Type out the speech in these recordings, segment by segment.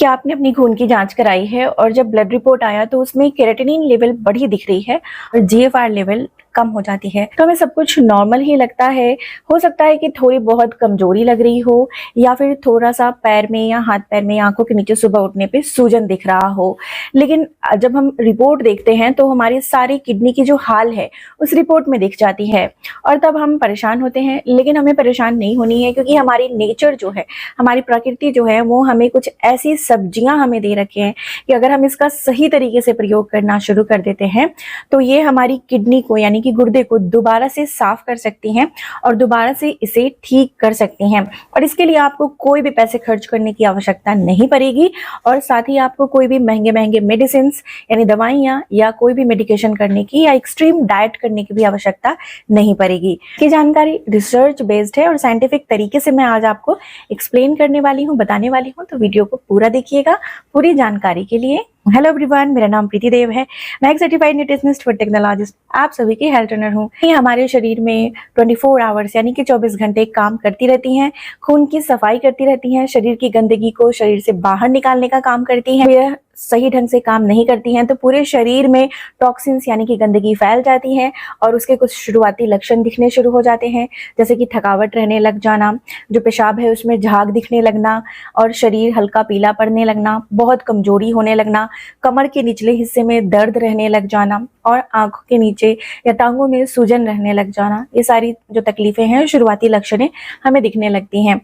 क्या आपने अपनी खून की जांच कराई है और जब ब्लड रिपोर्ट आया तो उसमें केराटिनिन लेवल बढ़ी दिख रही है और जीएफआर लेवल कम हो जाती है, तो हमें सब कुछ नॉर्मल ही लगता है। हो सकता है कि थोड़ी बहुत कमजोरी लग रही हो या फिर थोड़ा सा पैर में या हाथ पैर में या आंखों के नीचे सुबह उठने पे सूजन दिख रहा हो। लेकिन जब हम रिपोर्ट देखते हैं तो हमारी सारी किडनी की जो हाल है उस रिपोर्ट में दिख जाती है और तब हम परेशान होते हैं। लेकिन हमें परेशान नहीं होनी है, क्योंकि हमारी नेचर जो है, हमारी प्रकृति जो है, वो हमें कुछ ऐसी सब्जियां हमें दे रखी हैं कि अगर हम इसका सही तरीके से प्रयोग करना शुरू कर देते हैं तो ये हमारी किडनी को यानी कि गुर्दे को दोबारा से साफ कर सकती हैं और दोबारा से इसे ठीक कर सकती हैं। और इसके लिए आपको कोई भी पैसे खर्च करने की आवश्यकता नहीं पड़ेगी और साथ ही आपको कोई भी महंगे महंगे मेडिसिन यानी दवाइयां या कोई भी मेडिकेशन करने की या एक्सट्रीम डाइट करने की भी आवश्यकता नहीं पड़ेगी। ये जानकारी रिसर्च बेस्ड है और साइंटिफिक तरीके से मैं आज आपको एक्सप्लेन करने वाली हूँ, बताने वाली हूँ, तो वीडियो को पूरा देखिएगा पूरी जानकारी के लिए। हेलो एवरीवन, मेरा नाम प्रीति देव है। मैं एक सर्टिफाइड न्यूट्रिशनिस्ट फूड टेक्नोलॉजिस्ट, आप सभी की हेल्थ ट्रेनर हूँ। ये हमारे शरीर में 24 आवर्स यानी कि 24 घंटे काम करती रहती हैं, खून की सफाई करती रहती हैं, शरीर की गंदगी को शरीर से बाहर निकालने का काम करती हैं। यह सही ढंग से काम नहीं करती हैं तो पूरे शरीर में टॉक्सिन्स यानी कि गंदगी फैल जाती है और उसके कुछ शुरुआती लक्षण दिखने शुरू हो जाते हैं, जैसे कि थकावट रहने लग जाना, जो पेशाब है उसमें झाग दिखने लगना और शरीर हल्का पीला पड़ने लगना, बहुत कमजोरी होने लगना, कमर के निचले हिस्से में दर्द रहने लग जाना और आंखों के नीचे या टांगों में सूजन रहने लग जाना। ये सारी जो तकलीफें हैं, शुरुआती लक्षणें हमें दिखने लगती हैं।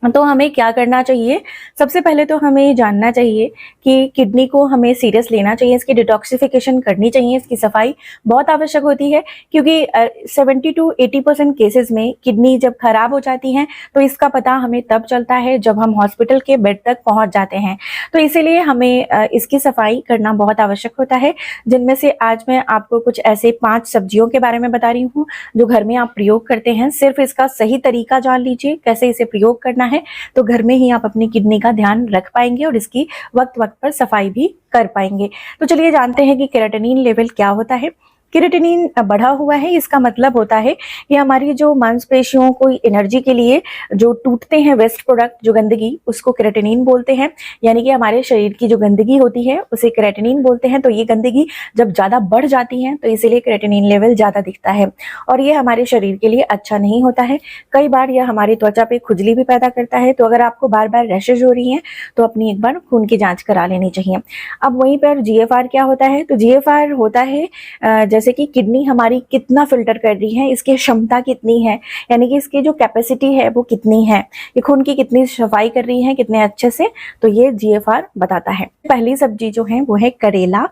तो हमें क्या करना चाहिए? सबसे पहले तो हमें जानना चाहिए कि किडनी को हमें सीरियस लेना चाहिए, इसकी डिटॉक्सिफिकेशन करनी चाहिए, इसकी सफाई बहुत आवश्यक होती है, क्योंकि 70 to 80% केसेस में किडनी जब खराब हो जाती हैं तो इसका पता हमें तब चलता है जब हम हॉस्पिटल के बेड तक पहुंच जाते हैं। तो इसीलिए हमें इसकी सफाई करना बहुत आवश्यक होता है, जिनमें से आज मैं आपको कुछ ऐसे 5 सब्जियों के बारे में बता रही हूँ जो घर में आप प्रयोग करते हैं। सिर्फ इसका सही तरीका जान लीजिए, कैसे इसे प्रयोग करना है, तो घर में ही आप अपनी किडनी का ध्यान रख पाएंगे और इसकी वक्त वक्त पर सफाई भी कर पाएंगे। तो चलिए जानते हैं कि केराटिनिन लेवल क्या होता है। केराटिनिन बढ़ा हुआ है, इसका मतलब होता है कि हमारी जो मांसपेशियों को एनर्जी के लिए जो टूटते हैं वेस्ट प्रोडक्ट, जो गंदगी, उसको केराटिनिन बोलते हैं। यानी कि हमारे शरीर की जो गंदगी होती है उसे केराटिनिन बोलते हैं। तो ये गंदगी जब ज्यादा बढ़ जाती है तो इसीलिए केराटिनिन लेवल ज्यादा दिखता है और ये हमारे शरीर के लिए अच्छा नहीं होता है। कई बार यह हमारी त्वचा पे खुजली भी पैदा करता है। तो अगर आपको बार बार रैशेज हो रही हैं तो अपनी एक बार खून की जांच करा लेनी चाहिए। अब वहीं पर जीएफआर क्या होता है? तो जीएफआर होता है जैसे कि किडनी हमारी कितना फिल्टर कर रही है, इसकी क्षमता कितनी है, यानी कि इसकी जो कैपेसिटी है वो कितनी है, ये खून की कितनी सफाई कर रही है, कितने अच्छे से, तो ये जीएफआर बताता है। पहली सब्जी जो है वो है करेला।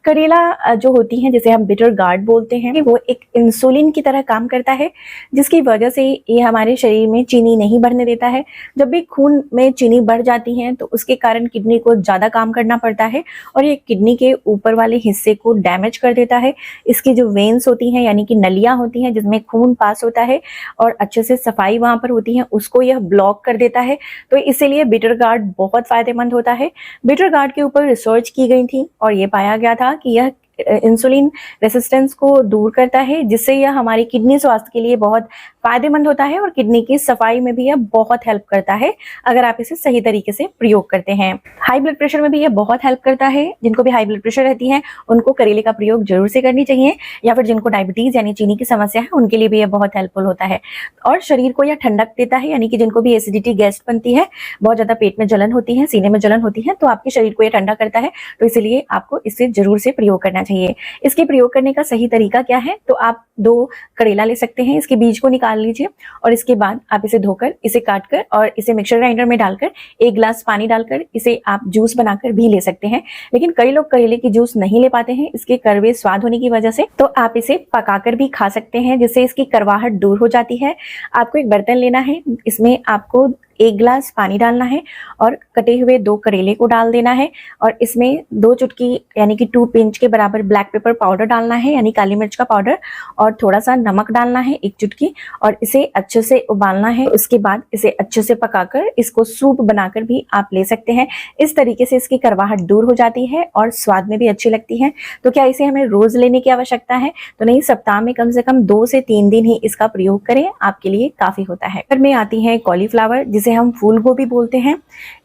करेला जो होती है, जिसे हम बिटर गार्ड बोलते हैं, वो एक इंसुलिन की तरह काम करता है, जिसकी वजह से ये हमारे शरीर में चीनी नहीं बढ़ने देता है। जब भी खून में चीनी बढ़ जाती है तो उसके कारण किडनी को ज्यादा काम करना पड़ता है और ये किडनी के ऊपर वाले हिस्से को डैमेज कर देता है। इसकी जो वेन्स होती हैं यानी कि नलियां होती हैं जिसमें खून पास होता है और अच्छे से सफाई वहां पर होती है, उसको यह ब्लॉक कर देता है। तो इसीलिए बिटर गार्ड बहुत फायदेमंद होता है। बिटर गार्ड के ऊपर रिसर्च की गई थी और ये पाया गया था कि यह इंसुलिन रेसिस्टेंस को दूर करता है, जिससे यह हमारी किडनी स्वास्थ्य के लिए बहुत फायदेमंद होता है और किडनी की सफाई में भी यह बहुत हेल्प करता है अगर आप इसे सही तरीके से प्रयोग करते हैं। हाई ब्लड प्रेशर में भी यह बहुत हेल्प करता है। जिनको भी हाई ब्लड प्रेशर रहती है उनको करेले का प्रयोग जरूर से करनी चाहिए, या फिर जिनको डायबिटीज यानी चीनी की समस्या है उनके लिए भी यह बहुत हेल्पफुल होता है। और शरीर को यह ठंडक देता है, यानी कि जिनको भी एसिडिटी गैस बनती है, बहुत ज्यादा पेट में जलन होती है, सीने में जलन होती है, तो आपके शरीर को यह ठंडा करता है। तो इसीलिए आपको इसे जरूर से प्रयोग करना चाहिए। इसके प्रयोग करने का सही तरीका क्या है? तो आप 2 करेला ले सकते हैं, इसके बीज को निकाल लीजिए और इसके बाद आप इसे धोकर, इसे काटकर और इसे मिक्सर ग्राइंडर में डालकर 1 गिलास पानी डालकर इसे आप जूस बनाकर भी ले सकते हैं। लेकिन कई लोग करेले की जूस नहीं ले पाते हैं इसके कड़वे स्वाद होने की वजह से, तो आप इसे पकाकर भी खा सकते हैं, जिससे इसकी कड़वाहट दूर हो जाती है। आपको एक बर्तन लेना है, इसमें आपको 1 गिलास पानी डालना है और कटे हुए 2 करेले को डाल देना है और इसमें 2 चुटकी यानी कि 2 पिंच के बराबर ब्लैक पेपर पाउडर डालना है, यानी काली मिर्च का पाउडर, और थोड़ा सा नमक डालना है 1 चुटकी, और इसे अच्छे से उबालना है। उसके बाद इसे अच्छे से पकाकर इसको सूप बनाकर भी आप ले सकते हैं। इस तरीके से इसकी कड़वाहट दूर हो जाती है और स्वाद में भी अच्छी लगती है। तो क्या इसे हमें रोज लेने की आवश्यकता है? तो नहीं, सप्ताह में कम से कम 2 से 3 दिन ही इसका प्रयोग करें, आपके लिए काफी होता है। फिर में आती है कॉलीफ्लावर, जिसे इसे हम फूल गोभी बोलते हैं।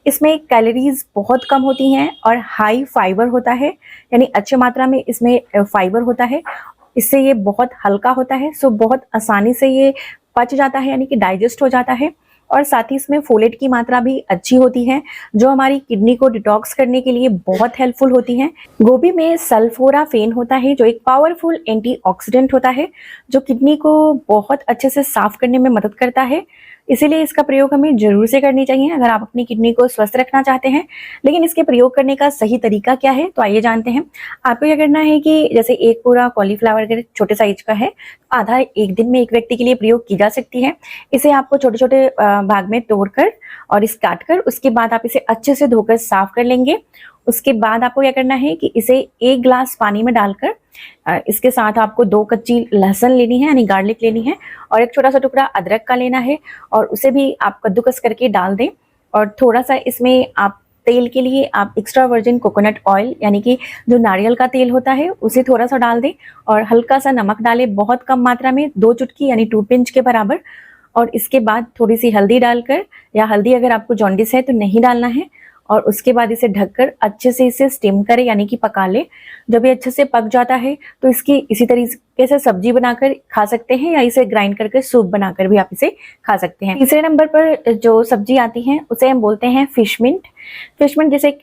इसमें कैलोरीज बहुत कम होती हैं और हाई फाइबर होता है, यानी अच्छी मात्रा में इसमें फाइबर होता है। इससे ये बहुत हल्का होता है, सो बहुत आसानी से ये पच जाता है, यानी कि डाइजेस्ट हो जाता है। और साथ ही इसमें फोलेट की मात्रा भी अच्छी होती है, जो हमारी किडनी को डिटॉक्स करने के लिए बहुत हेल्पफुल होती है। गोभी में सल्फोराफेन होता है, जो एक पावरफुल एंटीऑक्सीडेंट होता है, जो किडनी को बहुत अच्छे से साफ करने में मदद करता है। इसीलिए इसका प्रयोग हमें जरूर से करनी चाहिए अगर आप अपनी किडनी को स्वस्थ रखना चाहते हैं। लेकिन इसके प्रयोग करने का सही तरीका क्या है, तो आइए जानते हैं। आपको क्या करना है कि जैसे एक पूरा कॉलीफ्लावर अगर छोटे साइज का है, आधा एक दिन में एक व्यक्ति के लिए प्रयोग की जा सकती है। इसे आपको छोटे छोटे भाग में तोड़कर और इस काट कर उसके बाद आप इसे अच्छे से धोकर साफ कर लेंगे। उसके बाद आपको क्या करना है कि इसे 1 गिलास पानी में डालकर इसके साथ आपको 2 कच्ची लहसुन लेनी है, यानी गार्लिक लेनी है, और एक छोटा सा टुकड़ा अदरक का लेना है, और उसे भी आप कद्दूकस करके डाल दें। और थोड़ा सा इसमें आप तेल के लिए आप एक्स्ट्रा वर्जिन कोकोनट ऑयल, यानी कि जो नारियल का तेल होता है, उसे थोड़ा सा डाल दें और हल्का सा नमक डालें, बहुत कम मात्रा में, 2 चुटकी यानी 2 पिंच के बराबर। और इसके बाद थोड़ी सी हल्दी डालकर, या हल्दी अगर आपको जॉन्डिस है तो नहीं डालना है, और उसके बाद इसे ढककर अच्छे से इसे स्टीम करें, यानी कि पका ले। जब ये अच्छे से पक जाता है तो इसकी इसी तरीके से सब्जी बनाकर खा सकते हैं, या इसे ग्राइंड करके सूप बनाकर भी आप इसे खा सकते हैं। तीसरे नंबर पर जो सब्जी आती है उसे हम बोलते हैं फिश मिंट। फिश मिंट जैसे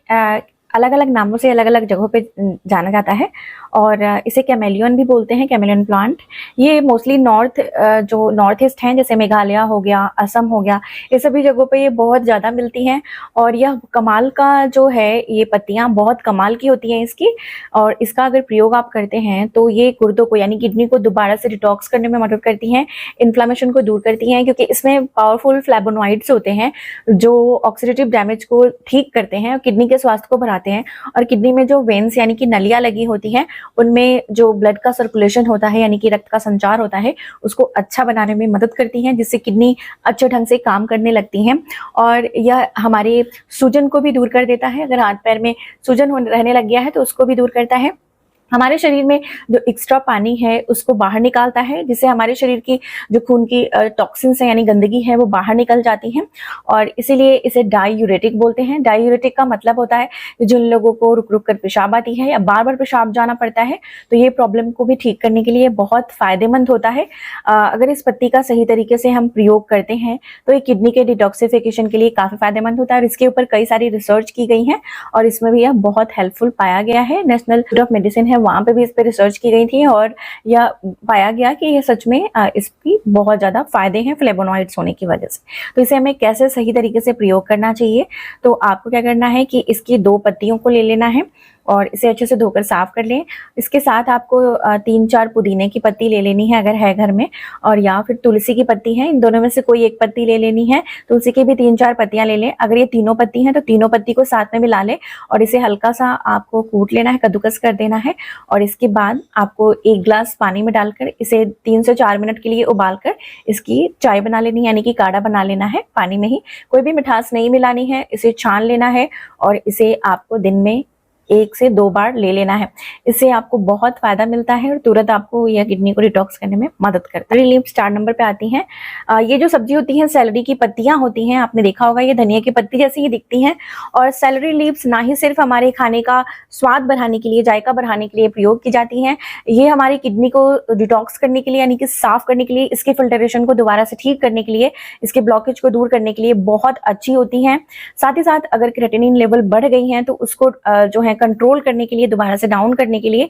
अलग अलग नामों से अलग अलग जगहों पे जाना जाता है, और इसे कैमेलियन भी बोलते हैं, कैमेलियन प्लांट। ये मोस्टली जो नॉर्थ ईस्ट हैं, जैसे मेघालय हो गया, असम हो गया, ये सभी जगहों पे ये बहुत ज़्यादा मिलती हैं। और यह कमाल का जो है, ये पत्तियां बहुत कमाल की होती हैं इसकी, और इसका अगर प्रयोग आप करते हैं तो ये गुर्दों को, यानी किडनी को दोबारा से डिटॉक्स करने में मदद करती हैं, इन्फ्लामेशन को दूर करती हैं, क्योंकि इसमें पावरफुल फ्लैवोनॉइड्स होते हैं जो ऑक्सीडेटिव डैमेज को ठीक करते हैं और किडनी के स्वास्थ्य को बढ़ाते हैं। और किडनी में जो वेन्स, यानी कि नलियां लगी होती हैं, उनमें जो ब्लड का सर्कुलेशन होता है, यानी कि रक्त का संचार होता है, उसको अच्छा बनाने में मदद करती हैं, जिससे किडनी अच्छे ढंग से काम करने लगती हैं। और यह हमारे सूजन को भी दूर कर देता है, अगर हाथ पैर में सूजन रहने लग गया है तो उसको भी दूर करता है। हमारे शरीर में जो एक्स्ट्रा पानी है उसको बाहर निकालता है, जिससे हमारे शरीर की जो खून की टॉक्सिन्स है, यानी गंदगी है, वो बाहर निकल जाती हैं। और इसीलिए इसे डायूरेटिक बोलते हैं। डायूरेटिक का मतलब होता है जिन लोगों को रुक रुक कर पेशाब आती है या बार बार पेशाब जाना पड़ता है, तो ये प्रॉब्लम को भी ठीक करने के लिए बहुत फायदेमंद होता है। अगर इस पत्ती का सही तरीके से हम प्रयोग करते हैं तो ये किडनी के डिटॉक्सिफिकेशन के लिए काफ़ी फायदेमंद होता है। और इसके ऊपर कई सारी रिसर्च की गई हैं, और इसमें भी यह बहुत हेल्पफुल पाया गया है। नेशनल इंस्टीट्यूट ऑफ मेडिसिन है, वहाँ पे भी इस पे रिसर्च की गई थी, और यह पाया गया कि ये सच में इसकी बहुत ज़्यादा फायदे हैं फ्लेवोनॉइड्स होने की वजह से। तो इसे हमें कैसे सही तरीके से प्रयोग करना चाहिए, तो आपको क्या करना है कि इसकी 2 पत्तियों को ले लेना है और इसे अच्छे से धोकर साफ कर लें। इसके साथ आपको 3-4 पुदीने की पत्ती ले लेनी है अगर है घर में, और या फिर तुलसी की पत्ती है, इन दोनों में से कोई एक पत्ती ले लेनी है। तुलसी की भी 3-4 पत्तियां ले लें। अगर ये तीनों पत्ती हैं तो तीनों पत्ती को साथ में मिला लें, और इसे हल्का सा आपको कूट लेना है, कद्दूकस कर देना है। और इसके बाद आपको 1 गिलास पानी में डालकर इसे 3 से 4 मिनट के लिए उबालकर इसकी चाय बना लेनी, यानी कि काढ़ा बना लेना है पानी में ही। कोई भी मिठास नहीं मिलानी है, इसे छान लेना है, और इसे आपको दिन में 1 से 2 बार ले लेना है। इससे आपको बहुत फायदा मिलता है और तुरंत आपको यह किडनी को डिटॉक्स करने में मदद करता है। लीव्स 4 नंबर पे आती हैं। ये जो सब्जी होती है, सैलरी की पत्तियां होती हैं, आपने देखा होगा ये धनिया की पत्ती जैसी ही दिखती हैं। और सैलरी लीव्स ना ही सिर्फ हमारे खाने का स्वाद बढ़ाने के लिए, जायका बढ़ाने के लिए प्रयोग की जाती हैं, ये हमारी किडनी को डिटॉक्स करने के लिए, यानी कि साफ करने के लिए, इसके फिल्टरेशन को दोबारा से ठीक करने के लिए, इसके ब्लॉकेज को दूर करने के लिए बहुत अच्छी होती हैं। साथ ही साथ अगर क्रेटिनिन लेवल बढ़ गई हैं तो उसको जो है कंट्रोल करने के लिए, दोबारा से डाउन करने के लिए,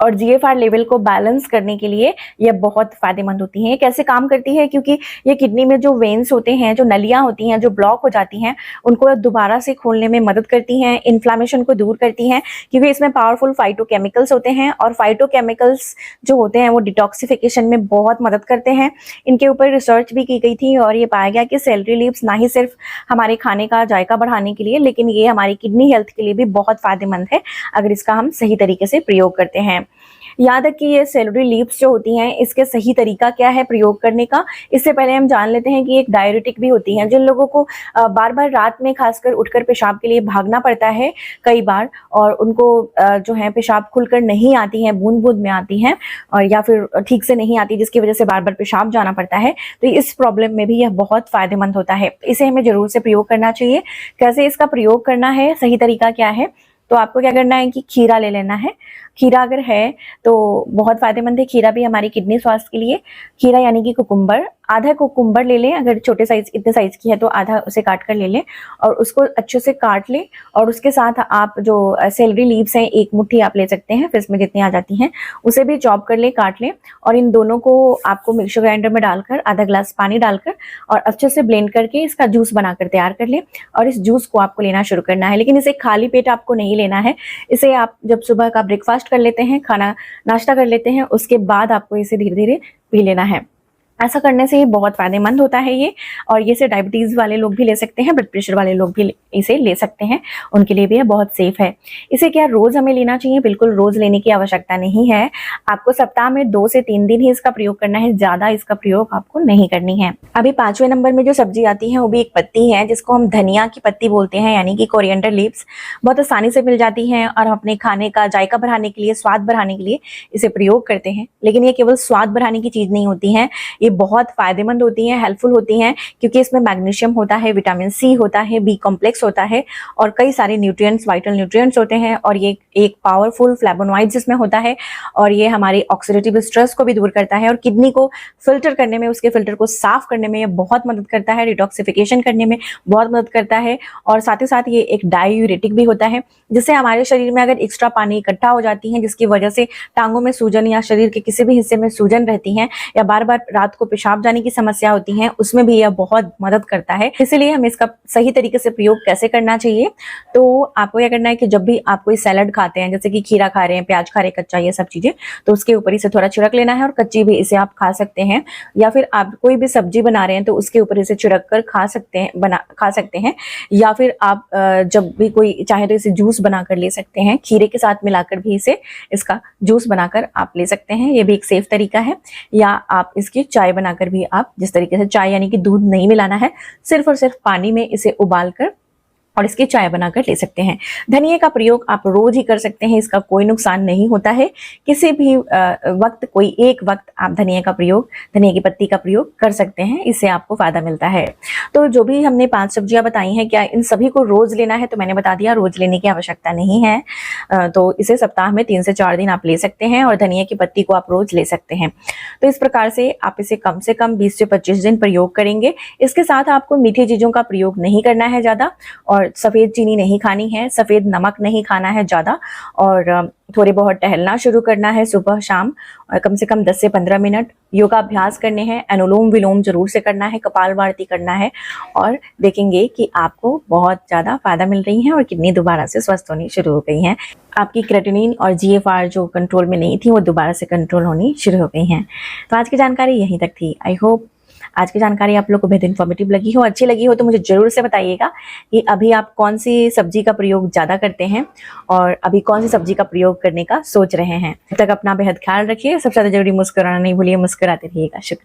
और जीएफआर लेवल को बैलेंस करने के लिए ये बहुत फायदेमंद होती हैं। ये कैसे काम करती है, क्योंकि ये किडनी में जो वेन्स होते हैं, जो नलियां होती हैं, जो ब्लॉक हो जाती हैं, उनको दोबारा से खोलने में मदद करती हैं, इन्फ्लामेशन को दूर करती हैं, क्योंकि इसमें पावरफुल फाइटोकेमिकल्स होते हैं। और फाइटोकेमिकल्स जो होते हैं वो डिटॉक्सिफिकेशन में बहुत मदद करते हैं। इनके ऊपर रिसर्च भी की गई थी, और ये पाया गया कि सैलरी लीव्स ना ही सिर्फ हमारे खाने का जायका बढ़ाने के लिए, लेकिन ये हमारी किडनी हेल्थ के लिए भी बहुत फायदेमंद है अगर इसका हम सही तरीके से प्रयोग करते हैं। याद रखिए ये सेलेरी लीव्स जो होती हैं इसके सही तरीका क्या है प्रयोग करने का, इससे पहले हम जान लेते हैं कि एक डाययूरेटिक भी होती हैं। जिन लोगों को बार बार रात में खासकर उठकर पेशाब के लिए भागना पड़ता है कई बार, और उनको जो है पेशाब खुलकर नहीं आती है, बूंद बूंद में आती हैं, और या फिर ठीक से नहीं आती जिसकी वजह से बार बार पेशाब जाना पड़ता है, तो इस प्रॉब्लम में भी यह बहुत फायदेमंद होता है। इसे हमें जरूर से प्रयोग करना चाहिए। कैसे इसका प्रयोग करना है, सही तरीका क्या है, तो आपको क्या करना है कि खीरा ले लेना है। खीरा अगर है तो बहुत फायदेमंद है, खीरा भी हमारी किडनी स्वास्थ्य के लिए। खीरा यानी कि कुकुम्बर, आधा कुकुम्बर ले लें, अगर छोटे साइज इतने साइज की है तो आधा उसे काट कर ले लें और उसको अच्छे से काट लें। और उसके साथ आप जो सेलेरी लीव्स हैं एक मुट्ठी आप ले सकते हैं, फिर इसमें जितनी आ जाती हैं उसे भी चॉप कर लें, काट लें, और इन दोनों को आपको मिक्सर ग्राइंडर में डालकर आधा ग्लास पानी डालकर और अच्छे से ब्लेंड करके इसका जूस बनाकर तैयार कर लें। और इस जूस को आपको लेना शुरू करना है, लेकिन इसे खाली पेट आपको नहीं लेना है। इसे आप जब सुबह का ब्रेकफास्ट कर लेते हैं, खाना नाश्ता कर लेते हैं, उसके बाद आपको इसे धीरे धीरे पी लेना है। ऐसा करने से ये बहुत फायदेमंद होता है ये, और ये से डायबिटीज वाले लोग भी ले सकते हैं, ब्लड प्रेशर वाले लोग भी इसे ले सकते हैं, उनके लिए भी ये बहुत सेफ है। इसे क्या रोज हमें लेना चाहिए? बिल्कुल रोज लेने की आवश्यकता नहीं है। आपको सप्ताह में 2 से 3 दिन ही इसका प्रयोग करना है, ज्यादा इसका प्रयोग आपको नहीं करनी है। अभी 5वें नंबर में जो सब्जी आती है वो भी एक पत्ती है जिसको हम धनिया की पत्ती बोलते हैं, यानी कि कोरिएंडर लीव्स। बहुत आसानी से मिल जाती हैं और हम अपने खाने का जायका बढ़ाने के लिए, स्वाद बढ़ाने के लिए इसे प्रयोग करते हैं। लेकिन ये केवल स्वाद बढ़ाने की चीज नहीं होती है, ये बहुत फायदेमंद होती हैं, हेल्पफुल होती हैं, क्योंकि इसमें मैग्नीशियम होता है, विटामिन सी होता है, बी कॉम्प्लेक्स होता है और कई सारे न्यूट्रिएंट्स, वाइटल न्यूट्रिएंट्स होते हैं। और ये एक पावरफुल फ्लैवोनॉइड्स इसमें होता है और ये हमारे ऑक्सीडेटिव स्ट्रेस को भी दूर करता है और किडनी को फिल्टर करने में, उसके फिल्टर को साफ करने में ये बहुत मदद करता है, डिटॉक्सिफिकेशन करने में बहुत मदद करता है। और साथ ही साथ ये एक डायूरेटिक भी होता है, जिससे हमारे शरीर में अगर एक्स्ट्रा पानी इकट्ठा हो जाती है, जिसकी वजह से टांगों में सूजन या शरीर के किसी भी हिस्से में सूजन रहती है या बार बार रात को पेशाब जाने की समस्या होती है, उसमें भी यह बहुत मदद करता है। इसीलिए हमें इसका सही तरीके से प्रयोग कैसे करना चाहिए, तो आपको क्या करना है कि जब भी आप कोई सैलड खाते हैं, जैसे कि खीरा खा रहे हैं, प्याज खा रहे हैं कच्चा, ये सब चीजें, तो उसके ऊपर इसे थोड़ा छिड़क लेना है और कच्ची भी इसे आप खा सकते हैं। या फिर आप कोई भी सब्जी बना रहे हैं तो उसके ऊपर इसे छिड़क कर खा सकते हैं। या फिर आप जब भी कोई चाहे तो इसे जूस बनाकर ले सकते हैं, खीरे के साथ मिलाकर भी इसका जूस बनाकर आप ले सकते हैं, ये भी एक सेफ तरीका है। या आप इसकी चाय बनाकर भी, आप जिस तरीके से चाय यानी कि दूध नहीं मिलाना है, सिर्फ और सिर्फ पानी में इसे उबालकर और इसकी चाय बनाकर ले सकते हैं। धनिया का प्रयोग आप रोज ही कर सकते हैं, इसका कोई नुकसान नहीं होता है। किसी भी वक्त, कोई एक वक्त आप धनिया की पत्ती का प्रयोग कर सकते हैं, इससे आपको फायदा मिलता है। तो जो भी हमने 5 सब्जियां बताई हैं, क्या इन सभी को रोज लेना है? तो मैंने बता दिया, रोज लेने की आवश्यकता नहीं है। तो इसे सप्ताह में 3 से 4 दिन आप ले सकते हैं और धनिया की पत्ती को आप रोज ले सकते हैं। तो इस प्रकार से आप इसे कम से कम 20 से 25 दिन प्रयोग करेंगे। इसके साथ आपको मीठी चीजों का प्रयोग नहीं करना है ज्यादा, और सफेद चीनी नहीं खानी है, सफेद नमक नहीं खाना है ज्यादा, और थोड़े बहुत टहलना शुरू करना है सुबह शाम, और कम से कम 10 से 15 मिनट योगा अभ्यास करने हैं, अनुलोम विलोम जरूर से करना है, कपालभाति करना है, और देखेंगे कि आपको बहुत ज्यादा फायदा मिल रही है और किडनी दोबारा से स्वस्थ होनी शुरू हो गई है। आपकी क्रेटिनिन और GFR जो कंट्रोल में नहीं थी वो दोबारा से कंट्रोल होनी शुरू हो गई हैं। तो आज की जानकारी यहीं तक थी। आई होप आज की जानकारी आप लोग को बेहद इन्फॉर्मेटिव लगी हो, अच्छी लगी हो, तो मुझे जरूर से बताइएगा कि अभी आप कौन सी सब्जी का प्रयोग ज्यादा करते हैं और अभी कौन सी सब्जी का प्रयोग करने का सोच रहे हैं। तब तक अपना बेहद ख्याल रखिए, सबसे ज्यादा जरूरी मुस्कुराना नहीं भूलिए, मुस्कुराते रहिएगा। शुक्रिया।